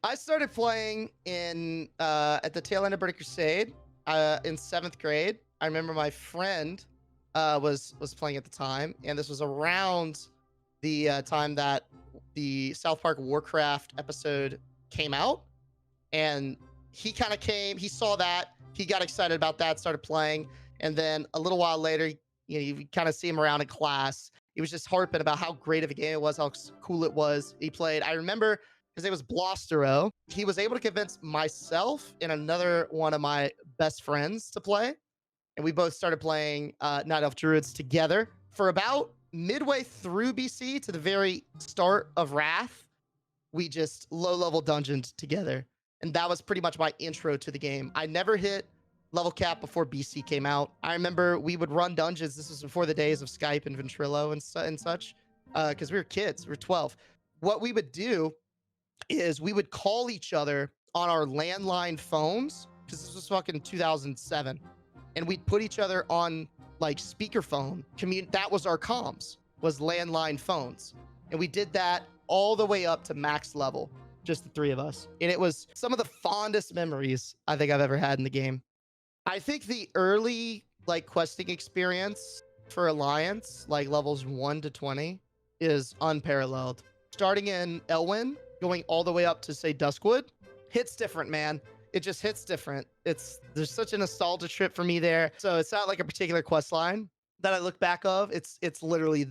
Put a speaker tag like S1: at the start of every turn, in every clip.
S1: I started playing in at the tail end of Burning Crusade in 7th grade. I remember my friend was playing at the time, and this was around the time that the South Park Warcraft episode came out, and he kind of came. He saw that. He got excited about that. Started playing, and then a little while later, you kind of see him around in class. He was just harping about how great of a game it was, how cool it was. He played. I remember his name was Blostero. He was able to convince myself and another one of my best friends to play, and we both started playing Night Elf Druids together for about midway through BC to the very start of Wrath. We just low-level dungeoned together, and that was pretty much my intro to the game. I never hit level cap before BC came out. I remember we would run dungeons. This was before the days of Skype and Ventrilo and such, because we were kids. We were 12. What we would do is we would call each other on our landline phones, because this was fucking 2007, and we'd put each other on like speakerphone. That was our comms, was landline phones, and we did that all the way up to max level, just the three of us, and it was some of the fondest memories I think I've ever had in the game. I think the early like questing experience for Alliance, like levels 1 to 20, is unparalleled. Starting in Elwyn, going all the way up to say Duskwood, hits different, man. It just hits different. There's such a nostalgia trip for me there. So it's not like a particular quest line that I look back of. It's literally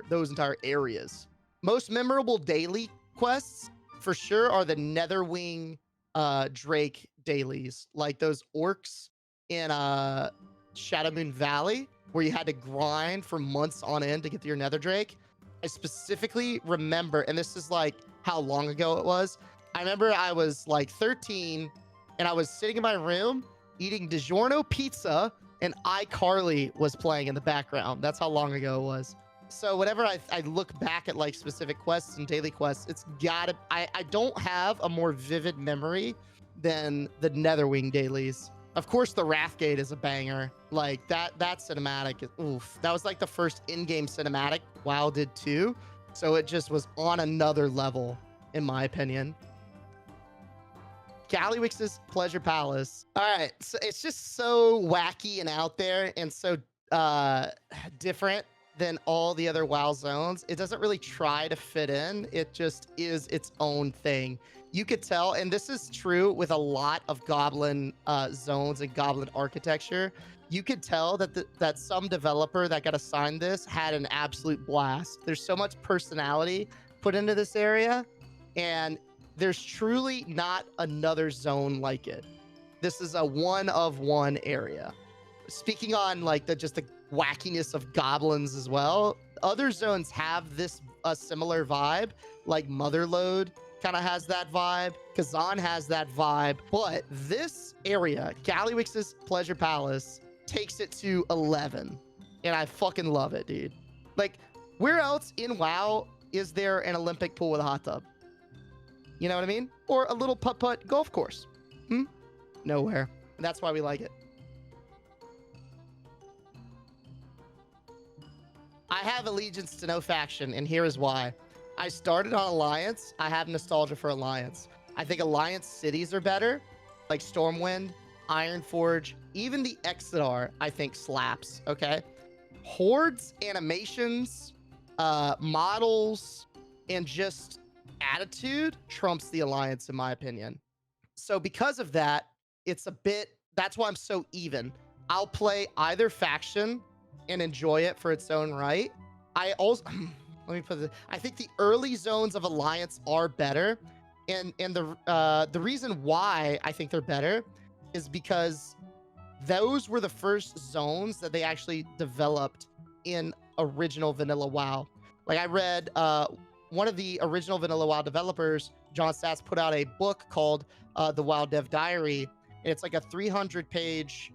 S1: those entire areas. Most memorable daily quests for sure are the Netherwing Drake dailies, like those orcs in Shadowmoon Valley, where you had to grind for months on end to get to your Nether Drake. I specifically remember, and this is like how long ago it was. I remember I was like 13, and I was sitting in my room eating DiGiorno pizza, and iCarly was playing in the background. That's how long ago it was. So whenever I look back at like specific quests and daily quests, it's gotta, I don't have a more vivid memory than the Netherwing dailies. Of course, the Wrathgate is a banger. Like that cinematic, oof. That was like the first in-game cinematic WoW did too. So it just was on another level, in my opinion. Gallywix's Pleasure Palace. All right, so it's just so wacky and out there, and so different than all the other WoW zones. It doesn't really try to fit in. It just is its own thing. You could tell, and this is true with a lot of Goblin zones and Goblin architecture. You could tell that some developer that got assigned this had an absolute blast. There's so much personality put into this area, and there's truly not another zone like it. This is a one-of-one area. Speaking on like the wackiness of goblins as well, other zones have a similar vibe, like Motherlode kind of has that vibe, Kazan has that vibe, but this area, Gallywix's Pleasure Palace, takes it to 11, and I fucking love it, dude. Like, where else in WoW is there an Olympic pool with a hot tub? You know what I mean? Or a little putt-putt golf course? Nowhere. And that's why we like it. I have allegiance to no faction, and here is why. I started on Alliance. I have nostalgia for Alliance. I think Alliance cities are better, like Stormwind, Ironforge, even the Exodar, I think slaps, okay? Hordes, animations, models, and just attitude trumps the Alliance, in my opinion. So because of that, that's why I'm so even. I'll play either faction and enjoy it for its own right. I also, let me put this, I think the early zones of Alliance are better. And the reason why I think they're better is because those were the first zones that they actually developed in original vanilla WoW. Like I read, one of the original vanilla WoW developers, John Stats, put out a book called The WoW Dev Diary. And it's like a 300-page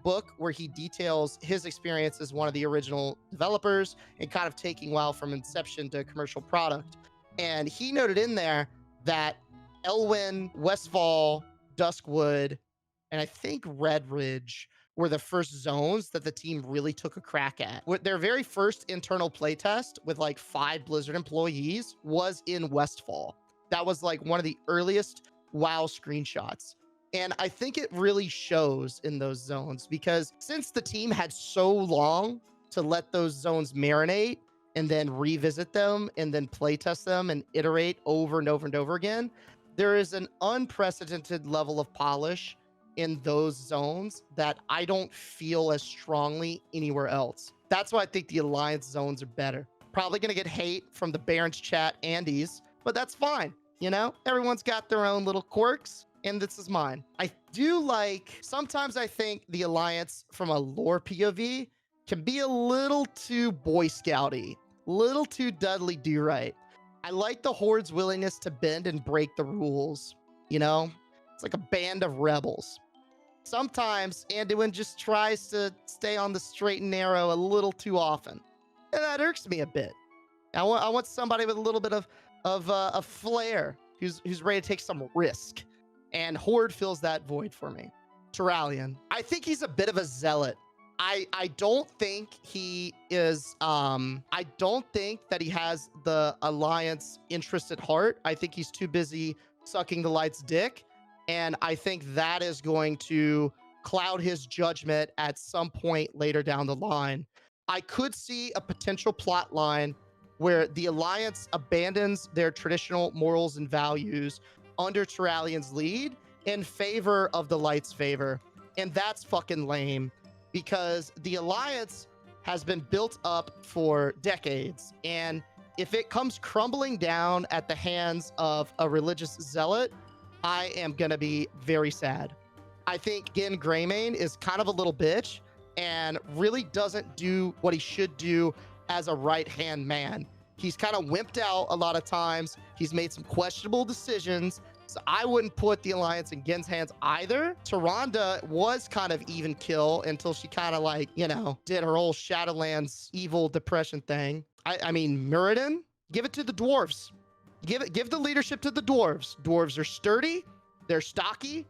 S1: book where he details his experience as one of the original developers and kind of taking WoW from inception to commercial product. And he noted in there that Elwyn, Westfall, Duskwood, and I think Redridge were the first zones that the team really took a crack at. Their very first internal playtest with like 5 Blizzard employees was in Westfall. That was like one of the earliest WoW screenshots. And I think it really shows in those zones because since the team had so long to let those zones marinate and then revisit them and then playtest them and iterate over and over and over again, there is an unprecedented level of polish in those zones that I don't feel as strongly anywhere else. That's why I think the Alliance zones are better. Probably going to get hate from the Barons chat Andes, but that's fine. You know, everyone's got their own little quirks, and this is mine. I do like, sometimes I think the Alliance from a lore POV can be a little too Boy Scouty, little too Dudley Do Right. I like the Horde's willingness to bend and break the rules. You know, it's like a band of rebels. Sometimes Anduin just tries to stay on the straight and narrow a little too often, and that irks me a bit. I want somebody with a little bit of a flair who's ready to take some risk, and Horde fills that void for me. Turalian, I think he's a bit of a zealot. I don't think he is I don't think that he has the Alliance interest at heart. I think he's too busy sucking the light's dick, and I think that is going to cloud his judgment at some point later down the line. I could see a potential plot line where the Alliance abandons their traditional morals and values under Turalian's lead in favor of the light's favor. And that's fucking lame, because the Alliance has been built up for decades. And if it comes crumbling down at the hands of a religious zealot, I am going to be very sad. I think Gin Greymane is kind of a little bitch and really doesn't do what he should do as a right-hand man. He's kind of wimped out a lot of times. He's made some questionable decisions. So I wouldn't put the Alliance in Gen's hands either. Tyrande was kind of even kill until she kind of like, you know, did her old Shadowlands evil depression thing. I mean, Muradin, give it to the dwarves. Give the leadership to the dwarves. Dwarves are sturdy, they're stocky,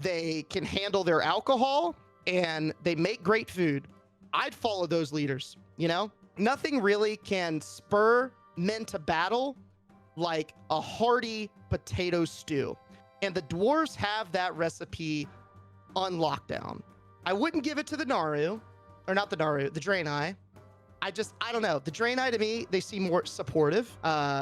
S1: they can handle their alcohol, and they make great food. I'd follow those leaders, you know? Nothing really can spur men to battle like a hearty potato stew. And the dwarves have that recipe on lockdown. I wouldn't give it to the Naru, or not the Naru, the Draenei. I don't know. The Draenei, to me, they seem more supportive.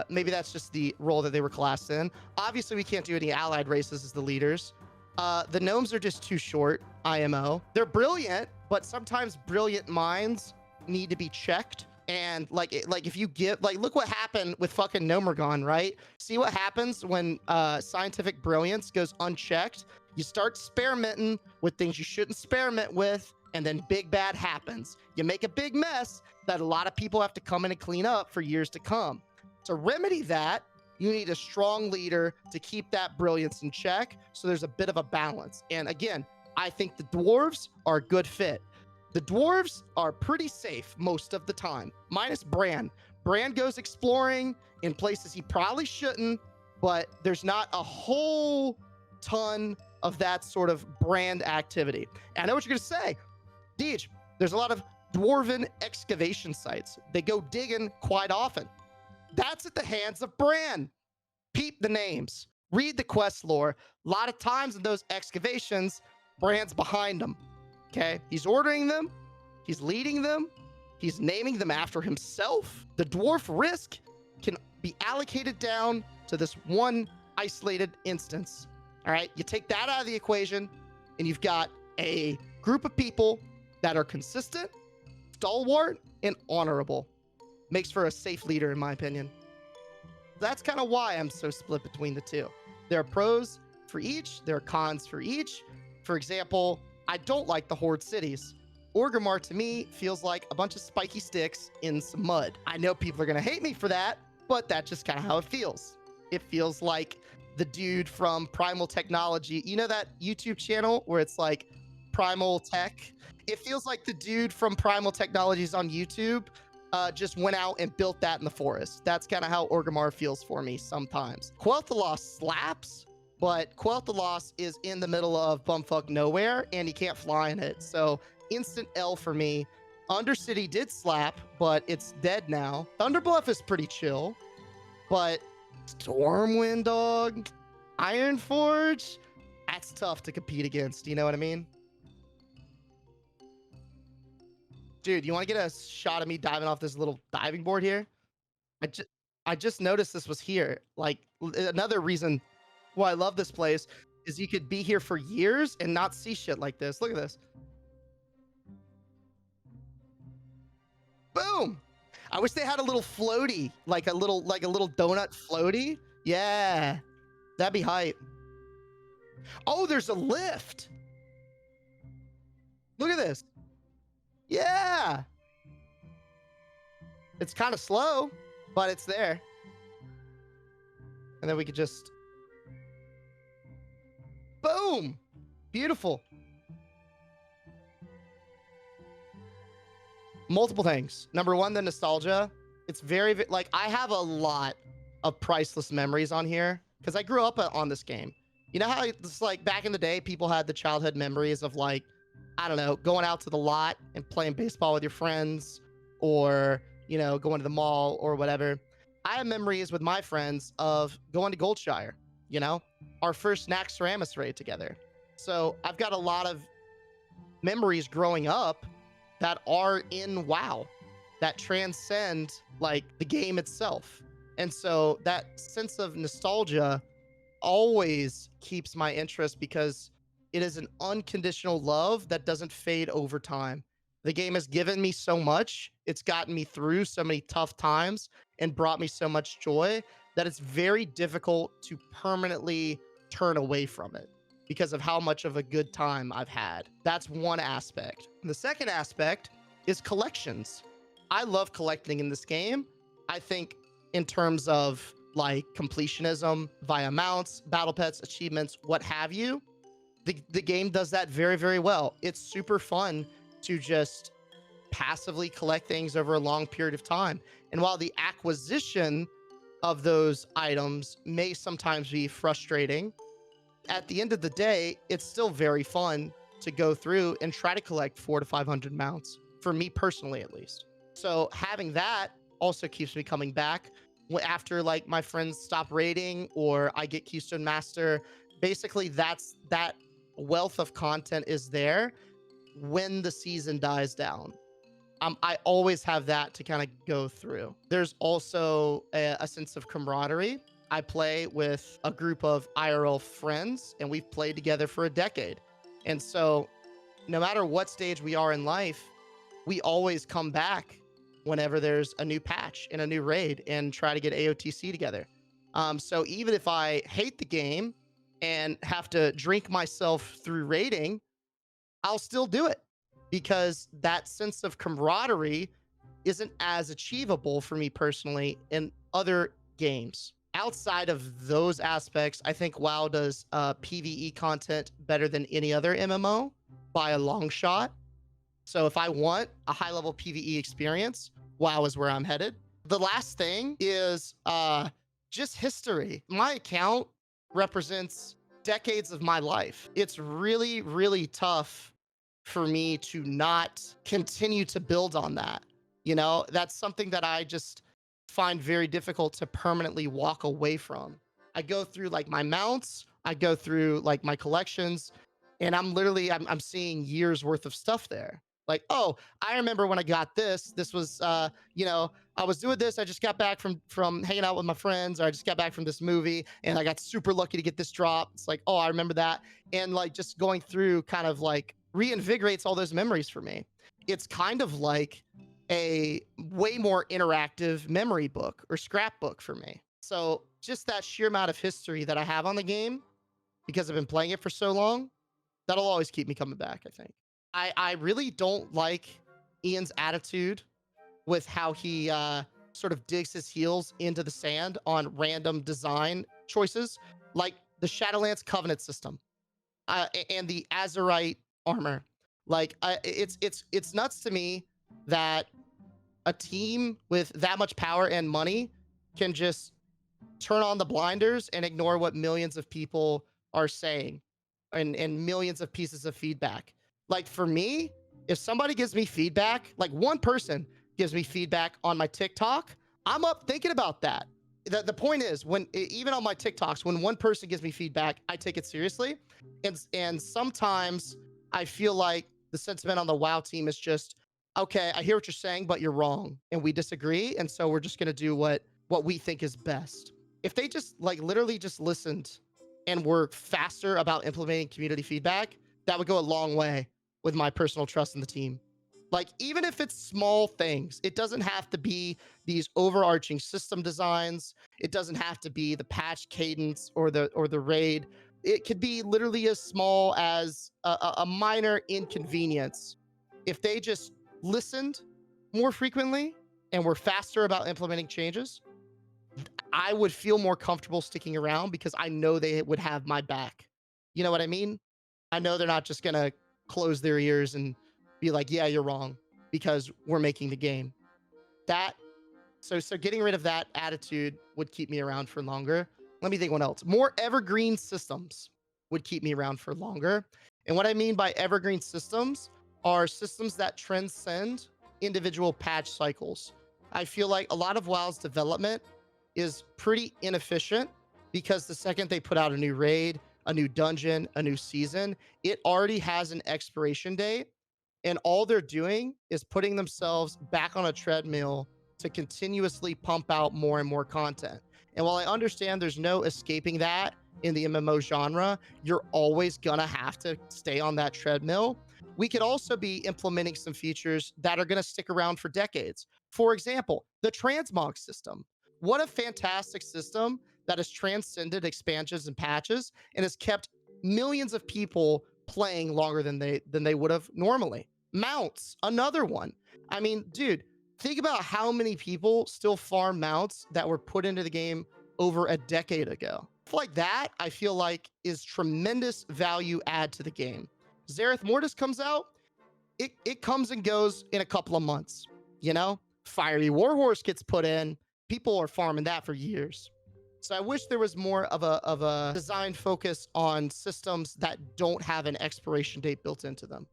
S1: Maybe that's just the role that they were classed in. Obviously, we can't do any allied races as the leaders. The gnomes are just too short, IMO. They're brilliant, but sometimes brilliant minds need to be checked. And like if you give, like, look what happened with fucking Nomergon, right? See what happens when scientific brilliance goes unchecked. You start experimenting with things you shouldn't experiment with, and then big bad happens. You make a big mess that a lot of people have to come in and clean up for years to come. To remedy that, you need a strong leader to keep that brilliance in check, so there's a bit of a balance. And again, I think the dwarves are a good fit. The dwarves are pretty safe most of the time, minus Bran. Bran goes exploring in places he probably shouldn't, but there's not a whole ton of that sort of brand activity. And I know what you're gonna say, Deej, there's a lot of dwarven excavation sites. They go digging quite often. That's at the hands of Bran. Peep the names, read the quest lore. A lot of times in those excavations, Bran's behind them. Okay, he's ordering them, he's leading them, he's naming them after himself. The dwarf risk can be allocated down to this one isolated instance. All right, you take that out of the equation, and you've got a group of people that are consistent, stalwart, and honorable. Makes for a safe leader, in my opinion. That's kind of why I'm so split between the two. There are pros for each, there are cons for each. For example, I don't like the Horde cities. Orgrimmar, to me, feels like a bunch of spiky sticks in some mud. I know people are going to hate me for that, but that's just kind of how it feels. It feels like the dude from Primal Technology. You know that YouTube channel where it's like Primal Tech? It feels like the dude from Primal Technologies on YouTube just went out and built that in the forest. That's kind of how Orgrimmar feels for me sometimes. Quel'Thalas slaps, but Quel'Thalas is in the middle of bumfuck nowhere, and he can't fly in it. So instant L for me. Undercity did slap, but it's dead now. Thunderbluff is pretty chill, but Stormwind, dog. Ironforge. That's tough to compete against. You know what I mean? Dude, you want to get a shot of me diving off this little diving board here? I just I just noticed this was here. Like another reason why I love this place is you could be here for years and not see shit like this. Look at this. Boom. I wish they had a little floaty, like a little donut floaty. Yeah. That'd be hype. Oh, there's a lift. Look at this. Yeah. It's kind of slow, but it's there. And then we could just boom. Beautiful. Multiple things. Number one, the nostalgia. It's very like I have a lot of priceless memories on here because I grew up on this game. You know how it's like back in the day, people had the childhood memories of like, I don't know, going out to the lot and playing baseball with your friends, or you know, going to the mall or whatever. I have memories with my friends of going to Goldshire. You know, our first Naxxramas raid together. So I've got a lot of memories growing up that are in WoW that transcend like the game itself. And so that sense of nostalgia always keeps my interest because it is an unconditional love that doesn't fade over time. The game has given me so much, it's gotten me through so many tough times and brought me so much joy that it's very difficult to permanently turn away from it because of how much of a good time I've had. That's one aspect. The second aspect is collections. I love collecting in this game. I think in terms of like completionism via mounts, battle pets, achievements, what have you, the game does that very, very well. It's super fun to just passively collect things over a long period of time. And while the acquisition of those items may sometimes be frustrating, at the end of the day, it's still very fun to go through and try to collect 400 to 500 mounts, for me personally at least. So having that also keeps me coming back after like my friends stop raiding or I get Keystone Master. Basically, that wealth of content is there when the season dies down. I always have that to kind of go through. There's also a sense of camaraderie. I play with a group of IRL friends and we've played together for a decade. And so no matter what stage we are in life, we always come back whenever there's a new patch and a new raid and try to get AOTC together. So even if I hate the game and have to drink myself through raiding, I'll still do it because that sense of camaraderie isn't as achievable for me personally in other games. Outside of those aspects, I think WoW does PvE content better than any other MMO by a long shot. So if I want a high level PvE experience, WoW is where I'm headed. The last thing is just history. My account represents decades of my life. It's really, really tough for me to not continue to build on that. You know, that's something that I just find very difficult to permanently walk away from. I go through like my mounts, I go through like my collections, and I'm seeing years worth of stuff there. Like, oh, I remember when I got this. This was you know, I was doing this. I just got back from hanging out with my friends, or I just got back from this movie and I got super lucky to get this drop. It's like, oh, I remember that. And like just going through kind of like reinvigorates all those memories for me. It's kind of like a way more interactive memory book or scrapbook for me. So just that sheer amount of history that I have on the game because I've been playing it for so long, that'll always keep me coming back, I think. I really don't like Ian's attitude with how he sort of digs his heels into the sand on random design choices, like the Shadowlands Covenant system and the Azurite armor. Like it's nuts to me that a team with that much power and money can just turn on the blinders and ignore what millions of people are saying and millions of pieces of feedback. Like for me, if somebody gives me feedback, like one person gives me feedback on my TikTok, I'm up thinking about that. the point is, when even on my TikToks, when one person gives me feedback, I take it seriously, and sometimes I feel like the sentiment on the WoW team is just, okay, I hear what you're saying, but you're wrong, and we disagree, and so we're just gonna do what we think is best. If they just like literally just listened and were faster about implementing community feedback, that would go a long way with my personal trust in the team. Like, even if it's small things, it doesn't have to be these overarching system designs. It doesn't have to be the patch cadence or the raid. It could be literally as small as a minor inconvenience. If they just listened more frequently and were faster about implementing changes, I would feel more comfortable sticking around because I know they would have my back. You know what I mean? I know they're not just gonna close their ears and be like, "Yeah, you're wrong," because we're making the game. That so getting rid of that attitude would keep me around for longer. Let me think what else. More evergreen systems would keep me around for longer. And what I mean by evergreen systems are systems that transcend individual patch cycles. I feel like a lot of WoW's development is pretty inefficient because the second they put out a new raid, a new dungeon, a new season, it already has an expiration date. And all they're doing is putting themselves back on a treadmill to continuously pump out more and more content. And while I understand there's no escaping that in the MMO genre, you're always gonna have to stay on that treadmill. We could also be implementing some features that are gonna stick around for decades. For example, the transmog system. What a fantastic system that has transcended expansions and patches and has kept millions of people playing longer than they would have normally. Mounts, another one. I mean, dude, think about how many people still farm mounts that were put into the game over a decade ago. Stuff like that, I feel like, is tremendous value add to the game. Zareth Mortis comes out, it comes and goes in a couple of months. You know, Fiery Warhorse gets put in. People are farming that for years. So I wish there was more of a design focus on systems that don't have an expiration date built into them.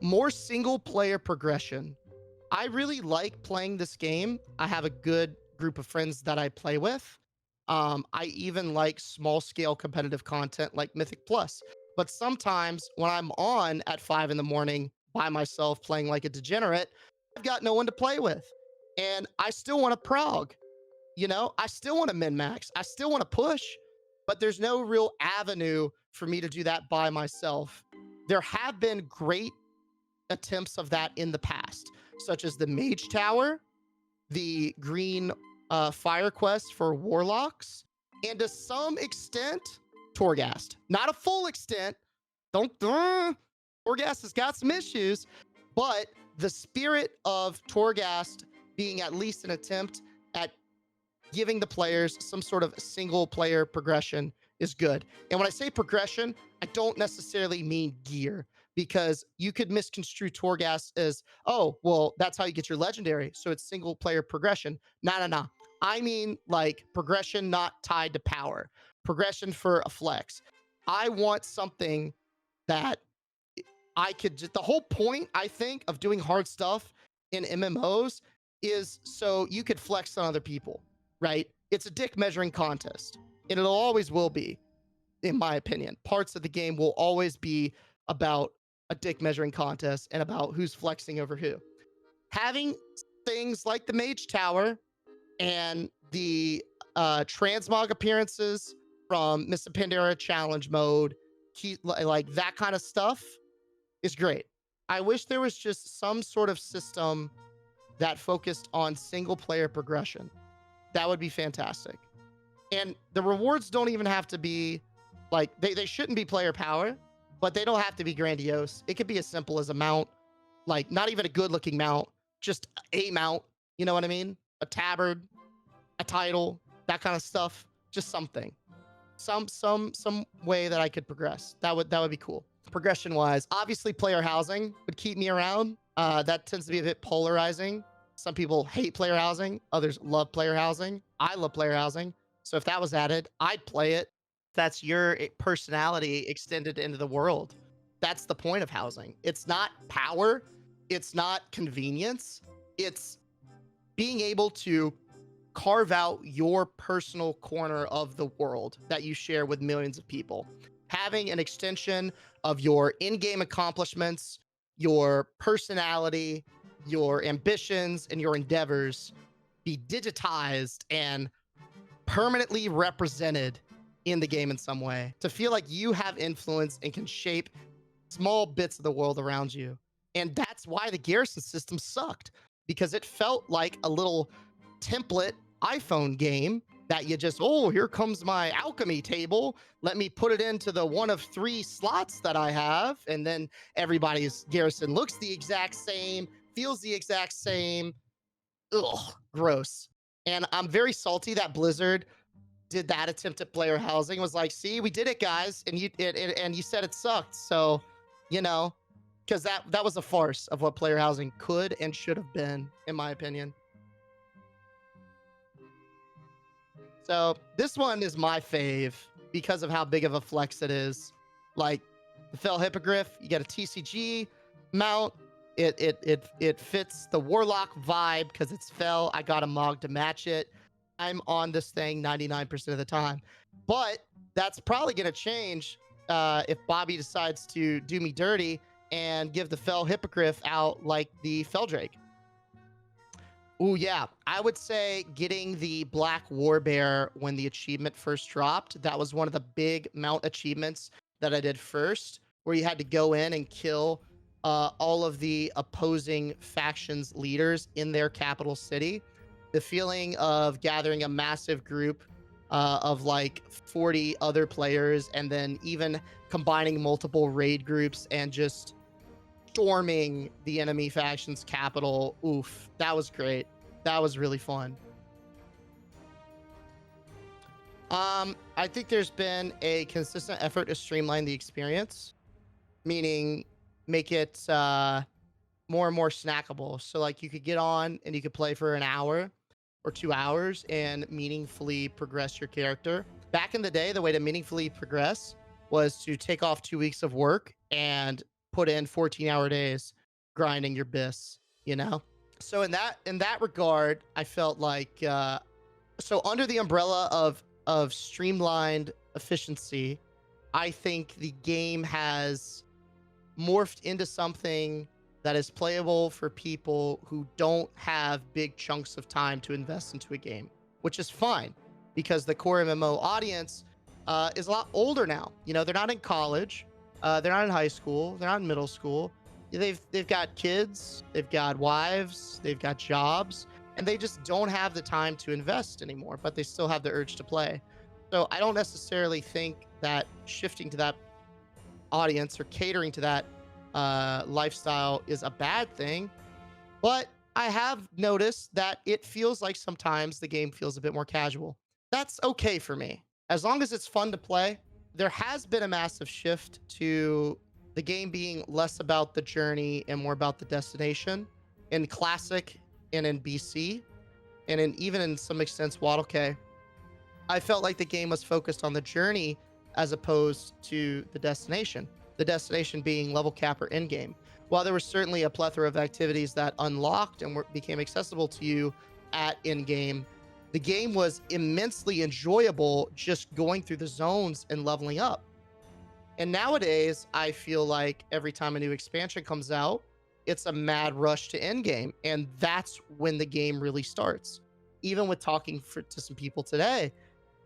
S1: More single player progression. I really like playing this game. I have a good group of friends that I play with. I even like small scale competitive content like Mythic Plus. But sometimes when I'm on at 5 in the morning by myself playing like a degenerate, I've got no one to play with. And I still want to prog. You know, I still want to min max. I still want to push, but there's no real avenue for me to do that by myself. There have been great attempts of that in the past, such as the Mage Tower, the Green Fire Quest for Warlocks, and to some extent, Torghast. Not a full extent. Don't. Torghast has got some issues, but the spirit of Torghast being at least an attempt at giving the players some sort of single player progression is good. And when I say progression, I don't necessarily mean gear, because you could misconstrue Torghast as, oh, well, that's how you get your legendary. So it's single player progression. No. I mean like progression not tied to power, progression for a flex. I want something that I could just, the whole point, I think, of doing hard stuff in MMOs is so you could flex on other people, right? It's a dick measuring contest, and it'll always will be, in my opinion. Parts of the game will always be about a dick measuring contest and about who's flexing over who. Having things like the Mage Tower and the transmog appearances from Miss Pandora challenge mode, like that kind of stuff is great. I wish there was just some sort of system that focused on single player progression. That would be fantastic. And the rewards don't even have to be like, they shouldn't be player power, but they don't have to be grandiose. It could be as simple as a mount, like not even a good looking mount, just a mount. You know what I mean? A tabard, a title, that kind of stuff. Just something. Some way that I could progress. That would be cool. Progression wise, obviously player housing would keep me around. That tends to be a bit polarizing. Some people hate player housing, others love player housing. I love player housing. So if that was added, I'd play it. That's your personality extended into the world. That's the point of housing. It's not power, it's not convenience, it's being able to carve out your personal corner of the world that you share with millions of people. Having an extension of your in-game accomplishments, your personality, your ambitions, and your endeavors be digitized and permanently represented in the game in some way. To feel like you have influence and can shape small bits of the world around you. And that's why the Garrison system sucked, because it felt like a little template iPhone game that you just, oh, here comes my alchemy table. Let me put it into the one of 3 slots that I have. And then everybody's Garrison looks the exact same, feels the exact same. Ugh, gross. And I'm very salty that Blizzard did that attempt at player housing. Was like, see, we did it, guys, and you said it sucked. So, you know, because that was a farce of what player housing could and should have been, in my opinion. So this one is my fave because of how big of a flex it is. Like the Fell Hippogriff, you get a TCG mount. It fits the Warlock vibe because it's Fell. I got a Mog to match it. I'm on this thing 99% of the time. But that's probably going to change if Bobby decides to do me dirty and give the Fell Hippogriff out like the Felldrake. Ooh, yeah. I would say getting the Black Warbear when the achievement first dropped. That was one of the big mount achievements that I did first, where you had to go in and kill all of the opposing factions leaders in their capital city. The feeling of gathering a massive group of like 40 other players and then even combining multiple raid groups and just storming the enemy faction's capital. Oof, that was great. That was really fun. I think there's been a consistent effort to streamline the experience, meaning make it more and more snackable. So like you could get on and you could play for an hour or 2 hours and meaningfully progress your character. Back in the day, the way to meaningfully progress was to take off 2 weeks of work and put in 14-hour days grinding your bis, you know? So in that regard, I felt like so under the umbrella of streamlined efficiency, I think the game has morphed into something that is playable for people who don't have big chunks of time to invest into a game, which is fine because the core MMO audience is a lot older now. You know, they're not in college, they're not in high school, they're not in middle school. They've got kids, they've got wives, they've got jobs, and they just don't have the time to invest anymore, but they still have the urge to play. So I don't necessarily think that shifting to that audience or catering to that lifestyle is a bad thing, but I have noticed that it feels like sometimes the game feels a bit more casual. That's okay for me as long as it's fun to play. There has been a massive shift to the game being less about the journey and more about the destination in classic and in BC and even in some extent Waddle K. I felt like the game was focused on the journey as opposed to the destination being level cap or end game. While there was certainly a plethora of activities that unlocked and became accessible to you at end game, the game was immensely enjoyable just going through the zones and leveling up. And nowadays, I feel like every time a new expansion comes out, it's a mad rush to end game, and that's when the game really starts. Even with talking to some people today,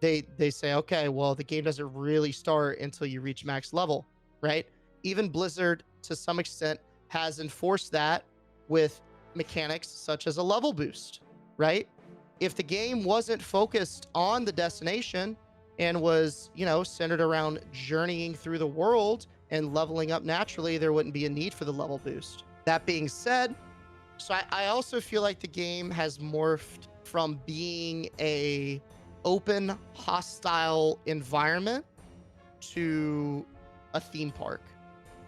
S1: they say, okay, well, the game doesn't really start until you reach max level. Right? Even Blizzard, to some extent, has enforced that with mechanics such as a level boost, right? If the game wasn't focused on the destination and was, you know, centered around journeying through the world and leveling up naturally, there wouldn't be a need for the level boost. That being said, so I also feel like the game has morphed from being a open, hostile environment to a theme park.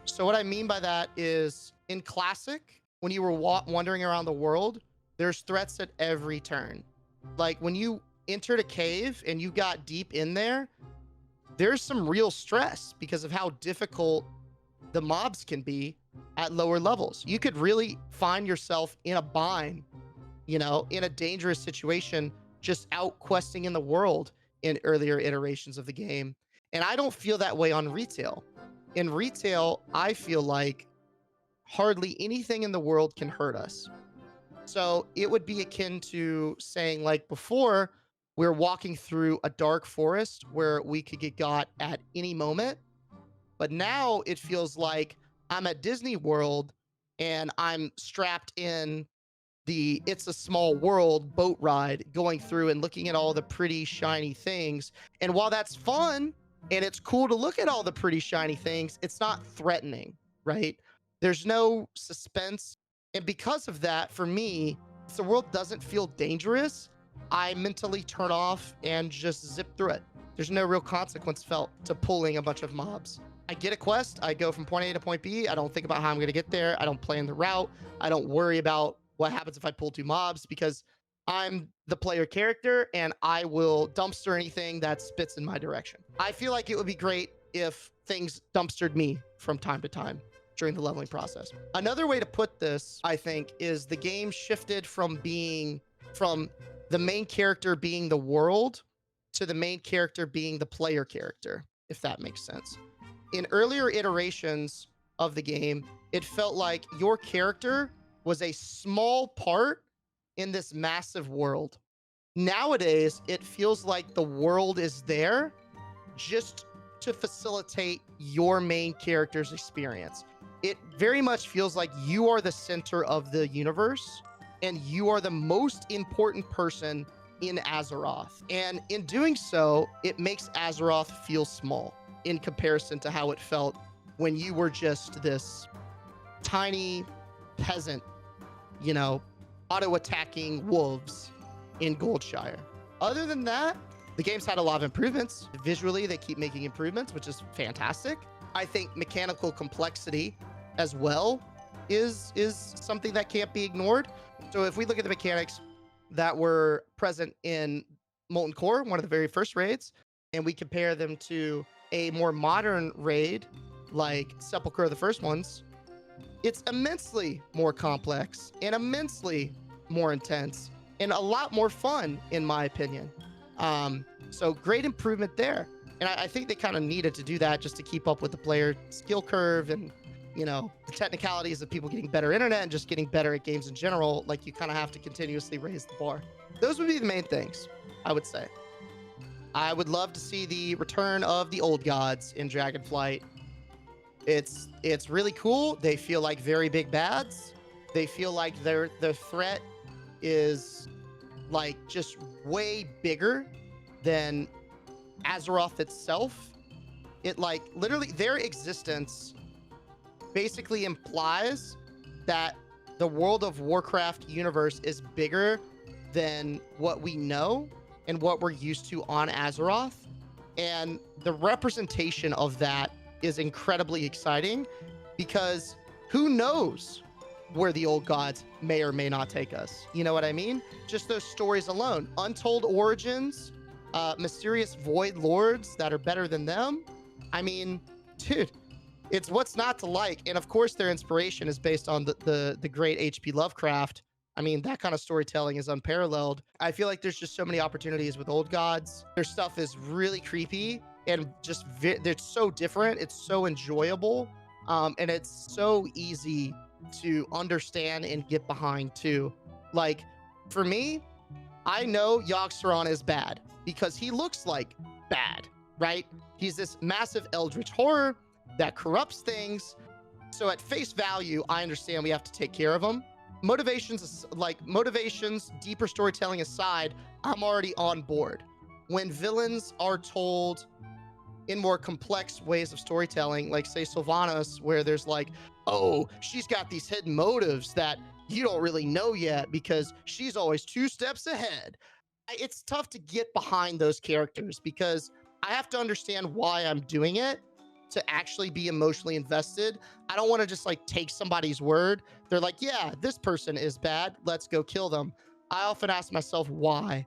S1: So what I mean by that is in classic, when you were wandering around the world, there's threats at every turn. Like when you entered a cave and you got deep in there, there's some real stress because of how difficult the mobs can be at lower levels. You could really find yourself in a bind, you know, in a dangerous situation just out questing in the world in earlier iterations of the game. And I don't feel that way on retail. In retail, I feel like hardly anything in the world can hurt us. So it would be akin to saying, like before, we're walking through a dark forest where we could get got at any moment. But now it feels like I'm at Disney World and I'm strapped in the It's a Small World boat ride, going through and looking at all the pretty shiny things. And while that's fun and it's cool to look at all the pretty shiny things, it's not threatening, right? There's no suspense. And because of that, for me, if the world doesn't feel dangerous, I mentally turn off and just zip through it. There's no real consequence felt to pulling a bunch of mobs. I get a quest, I go from point A to point B. I don't think about how I'm going to get there. I don't plan the route. I don't worry about what happens if I pull two mobs, because I'm the player character and I will dumpster anything that spits in my direction. I feel like it would be great if things dumpstered me from time to time during the leveling process. Another way to put this, I think, is the game shifted from the main character being the world to the main character being the player character, if that makes sense. In earlier iterations of the game, it felt like your character was a small part in this massive world. Nowadays, it feels like the world is there just to facilitate your main character's experience. It very much feels like you are the center of the universe and you are the most important person in Azeroth. And in doing so, it makes Azeroth feel small in comparison to how it felt when you were just this tiny peasant, you know, auto-attacking wolves in Goldshire. Other than that, the game's had a lot of improvements. Visually, they keep making improvements, which is fantastic. I think mechanical complexity as well is something that can't be ignored. So if we look at the mechanics that were present in Molten Core, one of the very first raids, and we compare them to a more modern raid like Sepulchre, the first ones, it's immensely more complex and immensely more intense and a lot more fun, in my opinion. So great improvement there. And I think they kind of needed to do that just to keep up with the player skill curve and, you know, the technicalities of people getting better internet and just getting better at games in general. Like, you kind of have to continuously raise the bar. Those would be the main things, I would say. I would love to see the return of the old gods in Dragonflight. It's really cool. They feel like very big bads. They feel like their threat is like just way bigger than Azeroth itself. It like literally their existence basically implies that the World of Warcraft universe is bigger than what we know and what we're used to on Azeroth. And the representation of that is incredibly exciting, because who knows where the old gods may or may not take us. You know what I mean? Just those stories alone. Untold origins, mysterious void lords that are better than them. I mean, dude, it's what's not to like. And of course, their inspiration is based on the great H.P. Lovecraft. I mean, that kind of storytelling is unparalleled. I feel like there's just so many opportunities with old gods. Their stuff is really creepy and just it's so different. It's so enjoyable. And it's so easy to understand and get behind too. Like, for me, I know Yogg-Saron is bad because he looks like bad, right? He's this massive eldritch horror that corrupts things. So at face value, I understand we have to take care of him. Motivations, deeper storytelling aside, I'm already on board. When villains are told in more complex ways of storytelling, like say Sylvanas, where there's like, oh, she's got these hidden motives that you don't really know yet because she's always 2 steps ahead. It's tough to get behind those characters because I have to understand why I'm doing it to actually be emotionally invested. I don't want to just like take somebody's word. They're like, yeah, this person is bad, let's go kill them. I often ask myself why.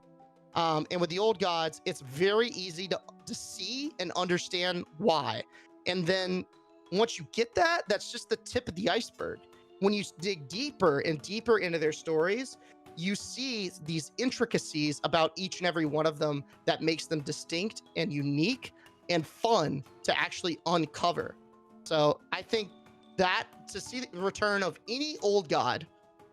S1: And with the old gods, it's very easy to see and understand why. And then once you get that, that's just the tip of the iceberg. When you dig deeper and deeper into their stories, you see these intricacies about each and every one of them that makes them distinct and unique and fun to actually uncover. So I think that to see the return of any old god,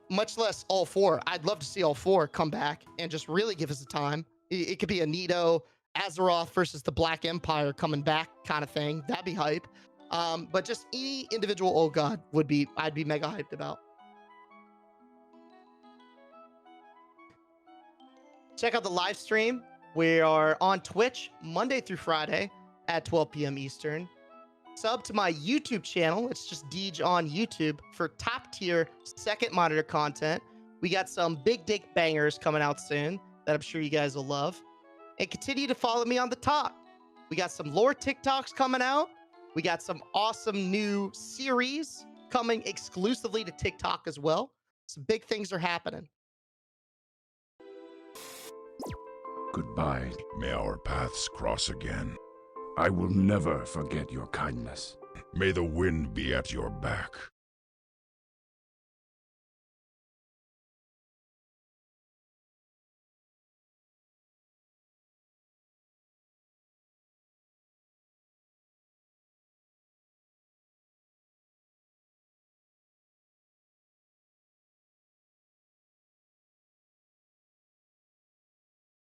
S1: much less all four, I'd love to see all four come back and just really give us a time. It could be a Nito, Azeroth versus the Black Empire coming back kind of thing. That'd be hype. But just any individual old god I'd be mega hyped about. Check out the live stream. We are on Twitch Monday through Friday at 12 p.m. Eastern. Sub to my YouTube channel. It's just Deej on YouTube for top tier second monitor content. We got some big dick bangers coming out soon that I'm sure you guys will love. And continue to follow me on the talk. We got some lore TikToks coming out. We got some awesome new series coming exclusively to TikTok as well. Some big things are happening.
S2: Goodbye. May our paths cross again. I will never forget your kindness. May the wind be at your back.